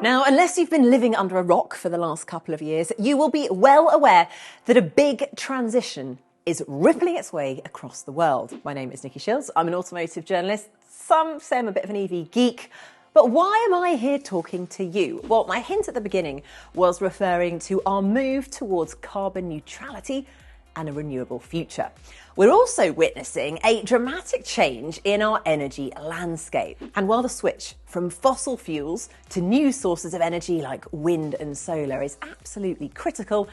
Now, unless you've been living under a rock for the last couple of years, you will be well aware that a big transition is rippling its way across the world. My name is Nikki Shields. I'm an automotive journalist. Some say I'm a bit of an EV geek. But why am I here talking to you? Well, my hint at the beginning was referring to our move towards carbon neutrality and a renewable future. We're also witnessing a dramatic change in our energy landscape. And while the switch from fossil fuels to new sources of energy like wind and solar is absolutely critical,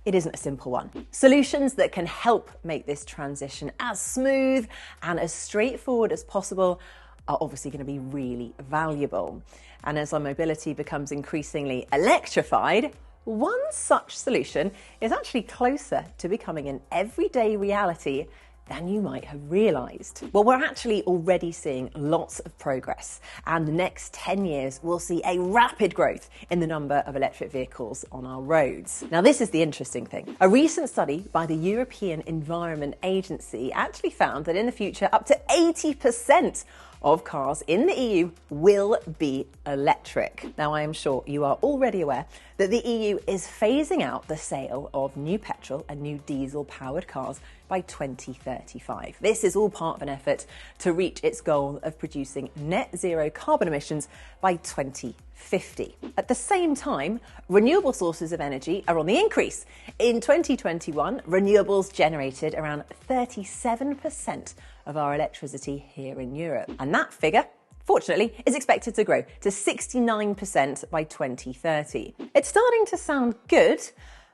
it isn't a simple one. Solutions that can help make this transition as smooth and as straightforward as possible are obviously going to be really valuable. And as our mobility becomes increasingly electrified, one such solution is actually closer to becoming an everyday reality than you might have realised. Well, we're actually already seeing lots of progress, and the next 10 years will see a rapid growth in the number of electric vehicles on our roads. Now, this is the interesting thing. A recent study by the European Environment Agency actually found that in the future, up to 80% of cars in the EU will be electric. Now, I am sure you are already aware that the EU is phasing out the sale of new petrol and new diesel-powered cars by 2035. This is all part of an effort to reach its goal of producing net zero carbon emissions by 2050. At the same time, renewable sources of energy are on the increase. In 2021, renewables generated around 37% of our electricity here in Europe. And that figure, fortunately, is expected to grow to 69% by 2030. It's starting to sound good,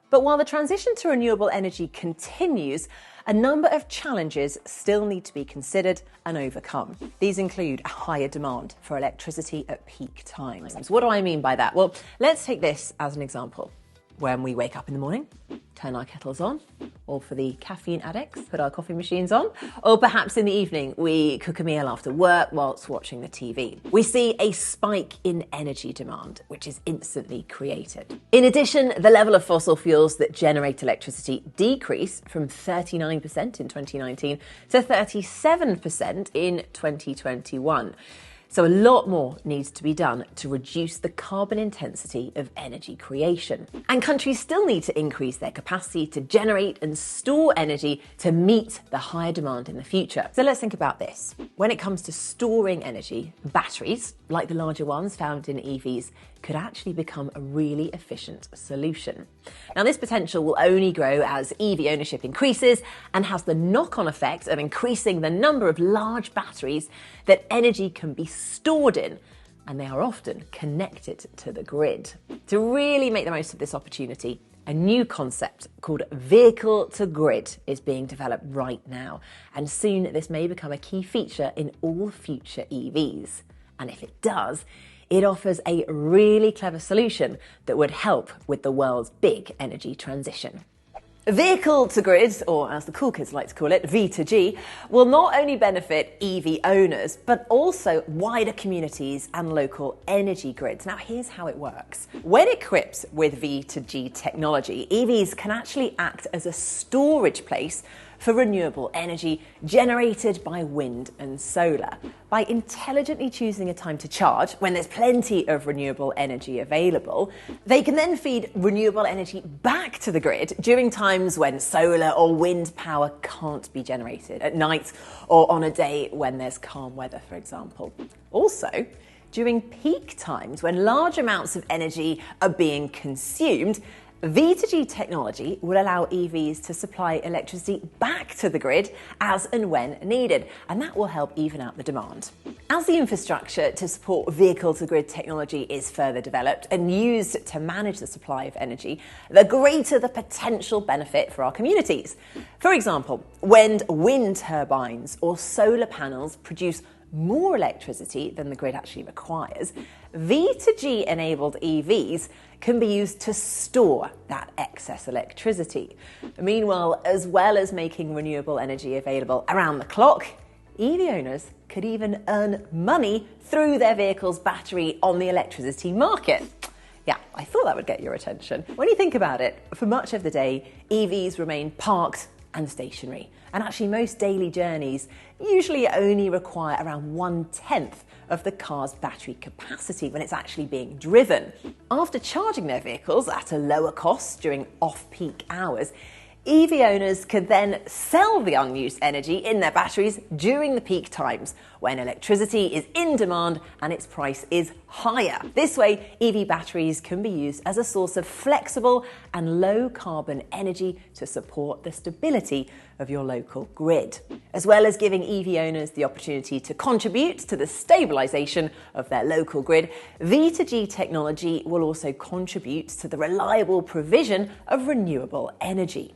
but while the transition to renewable energy continues, a number of challenges still need to be considered and overcome. These include a higher demand for electricity at peak times. What do I mean by that? Well, let's take this as an example. When we wake up in the morning, turn our kettles on, or for the caffeine addicts, put our coffee machines on, or perhaps in the evening, we cook a meal after work whilst watching the TV. We see a spike in energy demand, which is instantly created. In addition, the level of fossil fuels that generate electricity decrease from 39% in 2019 to 37% in 2021. So a lot more needs to be done to reduce the carbon intensity of energy creation. And countries still need to increase their capacity to generate and store energy to meet the higher demand in the future. So let's think about this. When it comes to storing energy, batteries, like the larger ones found in EVs, could actually become a really efficient solution. Now, this potential will only grow as EV ownership increases and has the knock-on effect of increasing the number of large batteries that energy can be stored in, and they are often connected to the grid. To really make the most of this opportunity, a new concept called vehicle-to-grid is being developed right now, and soon this may become a key feature in all future EVs. And if it does, it offers a really clever solution that would help with the world's big energy transition. Vehicle-to-grid, or as the cool kids like to call it, V2G, will not only benefit EV owners, but also wider communities and local energy grids. Now, here's how it works. When equipped with V2G technology, EVs can actually act as a storage place for renewable energy generated by wind and solar. By intelligently choosing a time to charge when there's plenty of renewable energy available, they can then feed renewable energy back to the grid during times when solar or wind power can't be generated, at night or on a day when there's calm weather, for example. Also, during peak times when large amounts of energy are being consumed, V2G technology will allow EVs to supply electricity back to the grid as and when needed, and that will help even out the demand. As the infrastructure to support vehicle-to-grid technology is further developed and used to manage the supply of energy, the greater the potential benefit for our communities. For example, when wind turbines or solar panels produce more electricity than the grid actually requires, V2G-enabled EVs can be used to store that excess electricity. Meanwhile, as well as making renewable energy available around the clock, EV owners could even earn money through their vehicle's battery on the electricity market. Yeah, I thought that would get your attention. When you think about it, for much of the day, EVs remain parked and stationary. And actually most daily journeys usually only require around 1/10 of the car's battery capacity when it's actually being driven. After charging their vehicles at a lower cost during off-peak hours, EV owners could then sell the unused energy in their batteries during the peak times when electricity is in demand and its price is higher. This way, EV batteries can be used as a source of flexible and low carbon energy to support the stability of your local grid. As well as giving EV owners the opportunity to contribute to the stabilisation of their local grid, V2G technology will also contribute to the reliable provision of renewable energy.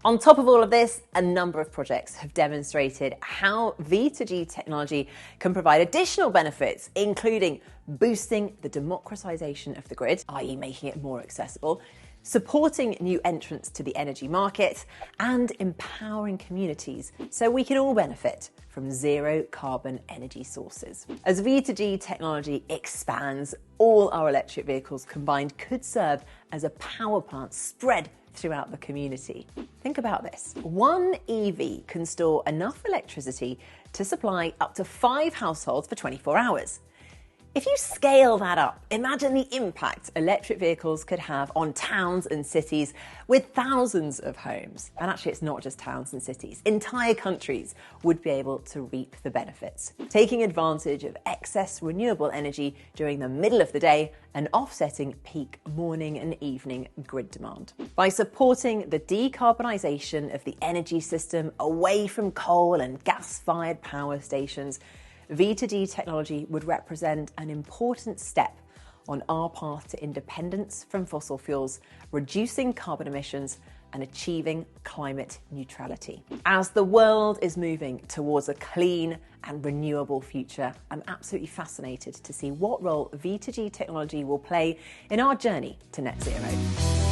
On top of all of this, a number of projects have demonstrated how V2G technology can provide additional benefits, including boosting the democratisation of the grid, i.e. making it more accessible, supporting new entrants to the energy market, and empowering communities so we can all benefit from zero carbon energy sources. As V2G technology expands, all our electric vehicles combined could serve as a power plant spread throughout the community. Think about this. One EV can store enough electricity to supply up to 5 households for 24 hours. If you scale that up, imagine the impact electric vehicles could have on towns and cities with thousands of homes. And actually, it's not just towns and cities. Entire countries would be able to reap the benefits, taking advantage of excess renewable energy during the middle of the day and offsetting peak morning and evening grid demand. By supporting the decarbonisation of the energy system away from coal and gas-fired power stations, V2G technology would represent an important step on our path to independence from fossil fuels, reducing carbon emissions and achieving climate neutrality. As the world is moving towards a clean and renewable future, I'm absolutely fascinated to see what role V2G technology will play in our journey to net zero.